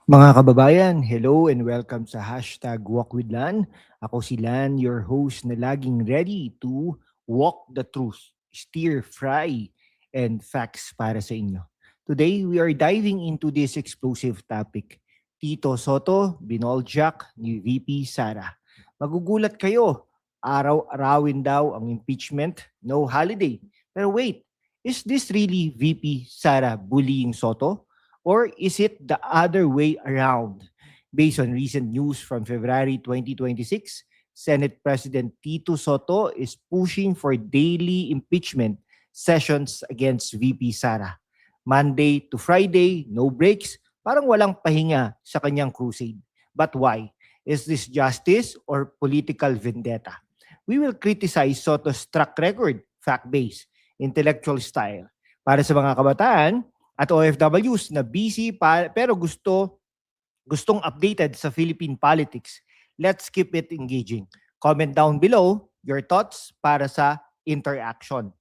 Mga kababayan, hello and welcome sa hashtag Walk with Lan. Ako si Lan, your host na laging ready to walk the truth, steer, fry, and facts para sa inyo. Today, we are diving into this explosive topic. Tito Soto, binoljak ni VP Sara. Magugulat kayo, araw-arawin daw ang impeachment, no holiday. Pero wait, is this really VP Sara bullying Soto? Or is it the other way around? Based on recent news from February 2026, Senate President Tito Soto is pushing for daily impeachment sessions against VP Sara. Monday to Friday, no breaks, parang walang pahinga sa kanyang crusade. But why? Is this justice or political vendetta? We will criticize Soto's track record, fact-based, intellectual style. Para sa mga kabataan, at OFWs na busy pero gustong updated sa Philippine politics. Let's keep it engaging. Comment down below your thoughts para sa interaction.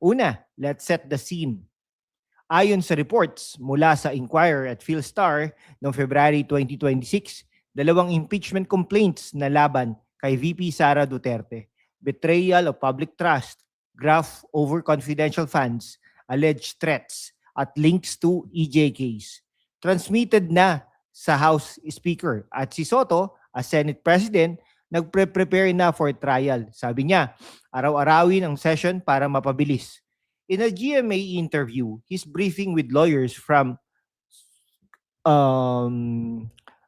Una, let's set the scene. Ayon sa reports mula sa Inquirer at PhilStar noong February 2026, dalawang impeachment complaints na laban kay VP Sara Duterte. Betrayal of public trust, graft over confidential funds, alleged threats, at links to EJ case. Transmitted na sa House Speaker at si Soto, as Senate President, nagpre-prepare na for trial. Sabi niya, araw-arawin ang session para mapabilis. In a GMA interview, he's briefing with lawyers from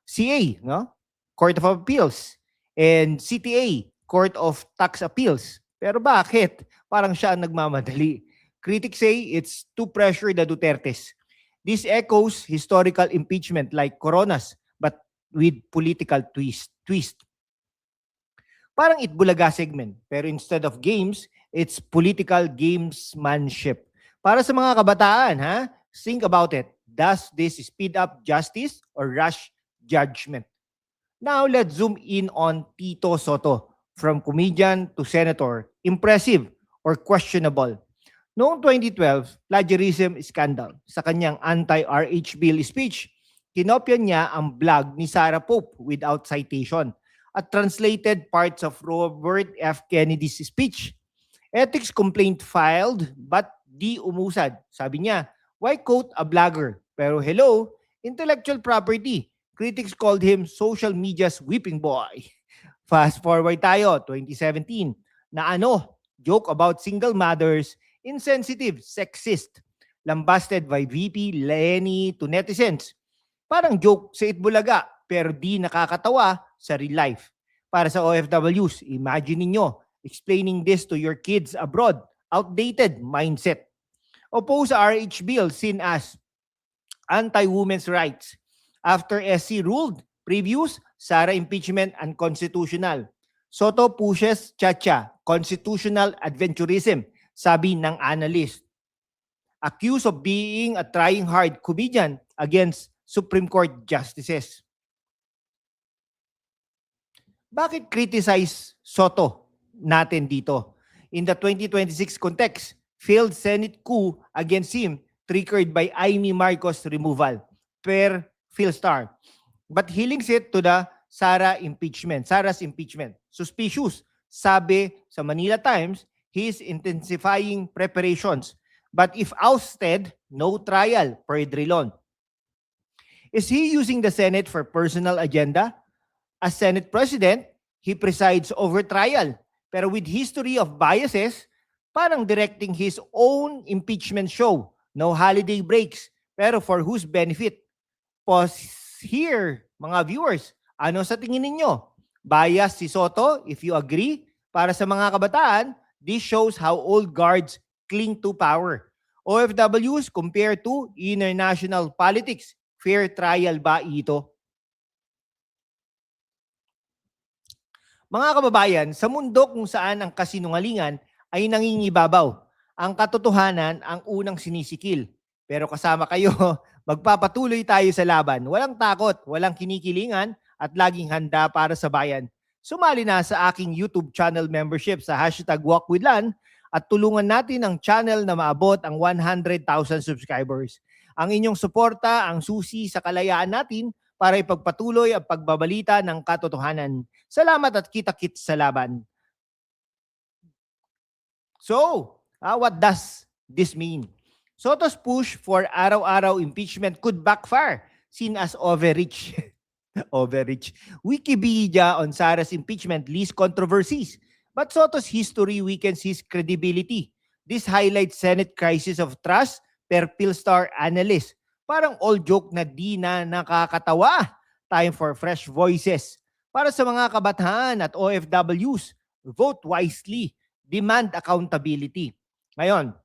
CA, no? Court of Appeals, and CTA, Court of Tax Appeals. Pero bakit? Parang siya ang nagmamadali. Critics say it's to pressure the Dutertes. This echoes historical impeachment like Coronas, but with political twist. Parang Itbulaga segment, pero instead of games, it's political gamesmanship. Para sa mga kabataan, think about it. Does this speed up justice or rush judgment? Now let's zoom in on Tito Soto, from comedian to senator. Impressive or questionable? Noong 2012, plagiarism scandal sa kanyang anti-RH bill speech, kinopya niya ang blog ni Sarah Pope without citation at translated parts of Robert F. Kennedy's speech. Ethics complaint filed but di umusad. Sabi niya, why quote a blogger? Pero hello, intellectual property. Critics called him social media's whipping boy. Fast forward tayo, 2017, na joke about single mothers, insensitive, sexist, lambasted by VP Lenny to netizens. Parang joke sa Itbulaga, pero di nakakatawa sa real life. Para sa OFWs, imagine niyo explaining this to your kids abroad. Outdated mindset. Oppose sa RH bill seen as anti-women's rights. After SC ruled, previews, Sara impeachment unconstitutional. Soto pushes Chacha, constitutional adventurism, sabi ng analyst. Accused of being a trying hard comedian against Supreme Court justices. Bakit criticize Soto natin dito? In the 2026 context, failed Senate coup against him triggered by Amy Marcos removal per PhilStar. But he links it to the Sara's impeachment. Suspicious. Sabi sa Manila Times, he is intensifying preparations. But if ousted, no trial per Drilon. Is he using the Senate for personal agenda? As Senate President, he presides over trial. Pero with history of biases, parang directing his own impeachment show. No holiday breaks. Pero for whose benefit? Pause here, mga viewers. Ano sa tingin ninyo? Bias si Soto, if you agree? Para sa mga kabataan, this shows how old guards cling to power. OFWs compared to international politics. Fair trial ba ito? Mga kababayan, sa mundo kung saan ang kasinungalingan ay nangingibabaw, ang katotohanan ang unang sinisikil. Pero kasama kayo, magpapatuloy tayo sa laban. Walang takot, walang kinikilingan, at laging handa para sa bayan. Sumali na sa aking YouTube channel membership sa hashtag #WalkWithLan at tulungan natin ang channel na maabot ang 100,000 subscribers. Ang inyong suporta ang susi sa kalayaan natin para ipagpatuloy ang pagbabalita ng katotohanan. Salamat at kita-kits sa laban. So, what does this mean? Soto's push for araw-araw impeachment could backfire, seen as overreach. Overreach. Wikipedia on Sara's impeachment lists controversies, but Soto's history weakens his credibility. This highlights Senate crisis of trust per Philstar analyst. Parang all joke na di na nakakatawa. Time for fresh voices. Para sa mga kabataan at OFWs, vote wisely. Demand accountability. Ngayon,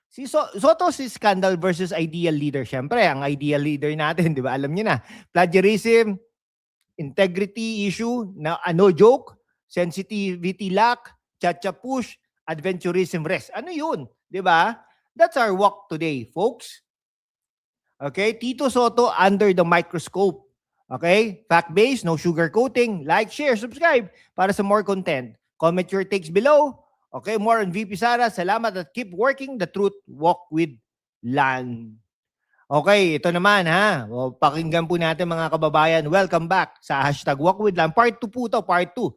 si Soto's scandal versus ideal leader. Siyempre, ang ideal leader natin, di ba? Alam niyo na, plagiarism, integrity issue, na no joke, sensitivity lack, chacha push, adventurism rest. Ano yun? Di ba? That's our walk today, folks. Okay? Tito Soto under the microscope. Okay? Fact-based, no sugarcoating. Like, share, subscribe para sa more content. Comment your takes below. Okay, more on VP Sara. Salamat at keep working the truth. Walk with Lan. Okay, ito naman ha. O, pakinggan po natin mga kababayan. Welcome back sa hashtag Walk with Lan. Part 2 po to, part 2.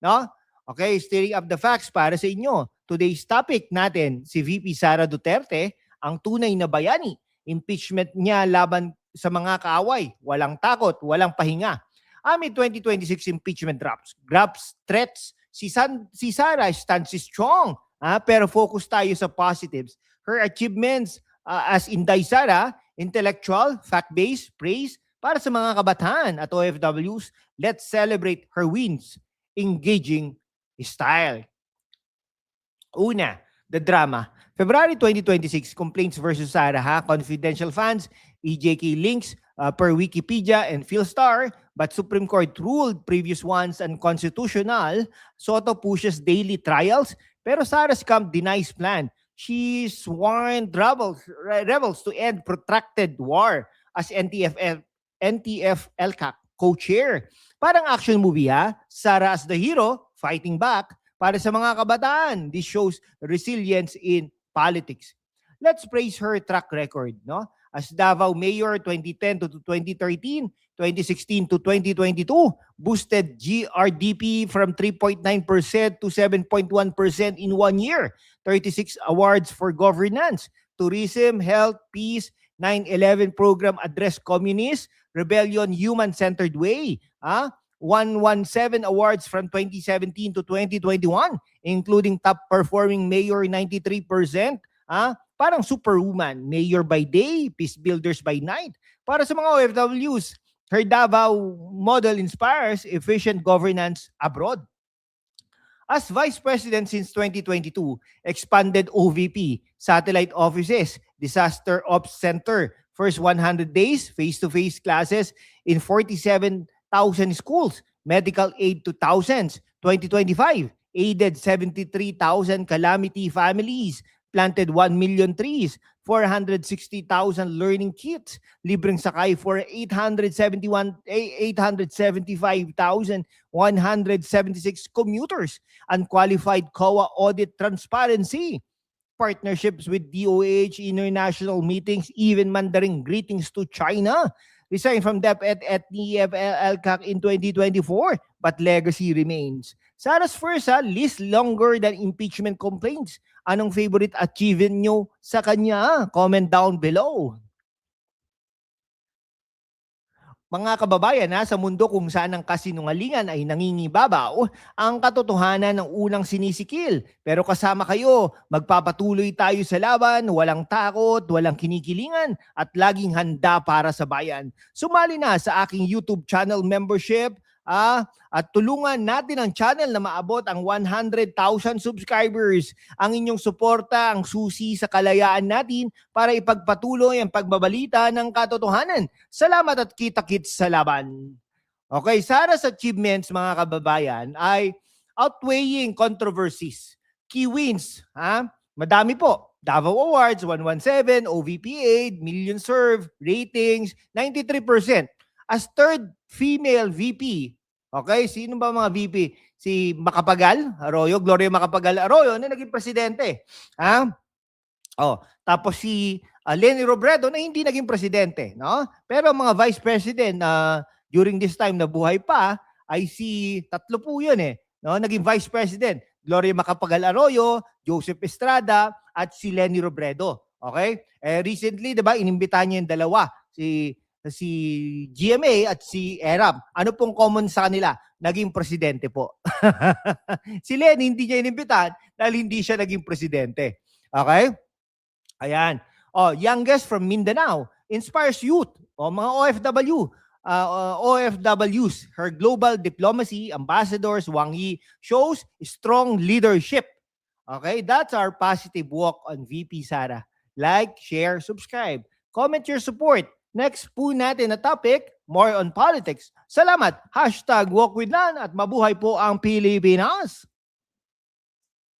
No? Okay, stirring up the facts para sa inyo. Today's topic natin, si VP Sara Duterte, ang tunay na bayani. Impeachment niya laban sa mga kaaway. Walang takot, walang pahinga. Amid 2026 impeachment grabs threats, si Sara stands strong, pero focus tayo sa positives. Her achievements as Inday Sara, intellectual, fact-based, praise para sa mga kabataan at OFWs. Let's celebrate her wins. Engaging style. Una, the drama. February 2026, complaints versus Sara, confidential funds, EJK links per Wikipedia and Philstar, but Supreme Court ruled previous ones unconstitutional. Soto pushes daily trials, pero Sara's camp denies plan. She sworn rebels to end protracted war as NTF-ELCAC co-chair. Parang action movie Sara as the hero, fighting back. Para sa mga kabataan, this shows resilience in politics. Let's praise her track record, no? As Davao Mayor 2010 to 2013, 2016 to 2022, boosted GRDP from 3.9% to 7.1% in 1 year. 36 awards for governance, tourism, health, peace, 9/11 program address communist, rebellion, human-centered way. 117 awards from 2017 to 2021, including top performing mayor 93%. Parang superwoman, mayor by day, peace builders by night. Para sa mga OFWs, her Davao model inspires efficient governance abroad. As Vice President since 2022, expanded OVP, satellite offices, disaster ops center, first 100 days, face-to-face classes in 47,000 schools, medical aid to thousands. 2025, aided 73,000 calamity families, planted 1 million trees, 460,000 learning kits, libreng sakay for 875,176 commuters, unqualified COA audit transparency, partnerships with DOH, international meetings, even Mandarin greetings to China. Resigned from DepEd at NTF-ELCAC in 2024, but legacy remains. Sara's first list longer than impeachment complaints. Anong favorite achievement nyo sa kanya? Comment down below. Mga kababayan, sa mundo kung saan ang kasinungalingan ay nangingibabaw, ang katotohanan ng unang sinisikil. Pero kasama kayo, magpapatuloy tayo sa laban, walang takot, walang kinikilingan, at laging handa para sa bayan. Sumali na sa aking YouTube channel membership, at tulungan natin ang channel na maabot ang 100,000 subscribers. Ang inyong suporta ang susi sa kalayaan natin para ipagpatuloy ang pagbabalita ng katotohanan. Salamat at kita-kits sa laban. Okay, Sara's achievements, mga kababayan, ay outweighing controversies. Key wins, madami po. Davao Awards, 117, OVP aid, million serve, ratings, 93%. As third female VP, okay, sino ba mga VP? Si Macapagal Arroyo, Gloria Macapagal Arroyo, na naging presidente. Tapos si Leni Robredo na hindi naging presidente, no? Pero mga vice president na during this time na buhay pa ay si tatlo po 'yun no? Naging vice president. Gloria Macapagal Arroyo, Joseph Estrada at si Leni Robredo. Okay? Recently, 'di ba, inimbitahan niya yung dalawa, si GMA at si Erap. Ano pong common sa kanila? Naging presidente po. Si Leni hindi niya inimbitahan dahil hindi siya naging presidente. Okay? Ayan. Youngest from Mindanao inspires youth. Mga OFW. OFWs. Her global diplomacy ambassadors, Wang Yi, shows strong leadership. Okay, that's our positive walk on VP Sara. Like, share, subscribe. Comment your support. Next po natin na topic, more on politics. Salamat. #WalkWithLan at mabuhay po ang Pilipinas.